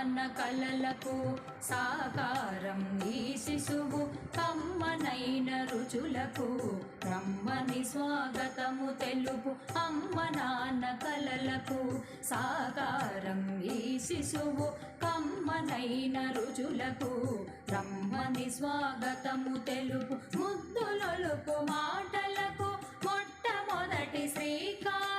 నాన్న కలలకు సాకారం ఈ శిశువు కమ్మనైన రుచులకు బ్రహ్మని స్వాగతము తెలుపు అమ్మ నాన్న కలలకు సాకారం ఈ శిశువు కమ్మనైన రుచులకు బ్రహ్మని స్వాగతము తెలుపు ముద్దులొలుపు మాటలకు మొట్టమొదటి శ్రీకారం